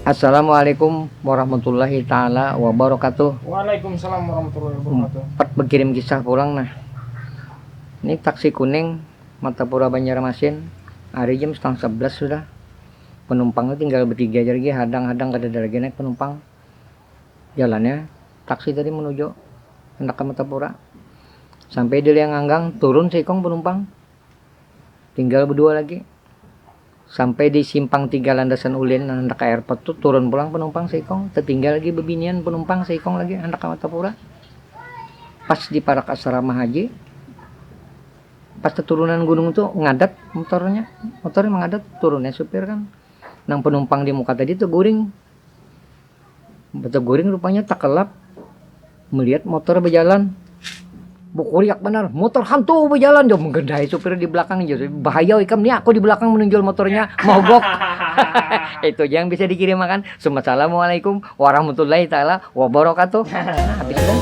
Assalamualaikum warahmatullahi taala wabarakatuh. Waalaikumsalam warahmatullahi wabarakatuh. Empat berkirim kisah pulang nah. Ini taksi kuning Martapura Banjarmasin. Hari jam setengah 11 sudah. Penumpangnya tinggal bertiga aja lagi. Hadang-hadang kada ada lagi naik penumpang. Jalannya taksi tadi menuju hendak ke Martapura. Sampai di Lianganggang turun seikong penumpang. Tinggal berdua lagi. Sampai di simpang 3 landasan ulin hendak ke airport tuh turun pulang penumpang seikong. Tertinggal lagi bebinian penumpang seikong lagi hendak ke Martapura. Pas di parak asrama haji, pas turunan gunung tuh ngadat motornya mengadat, turunnya supir kan. Nang penumpang di muka tadi tuh guring. Betul guring rupanya tak kelap melihat motor berjalan. Bukuriak benar, motor hantu berjalan dia menggendai supir di belakang aja. Bahaya ikam nih, aku di belakang menunjul motornya mogok. Itu aja yang bisa dikirim makan. Assalamualaikum warahmatullahi taala wabarakatuh. Nah, habis itu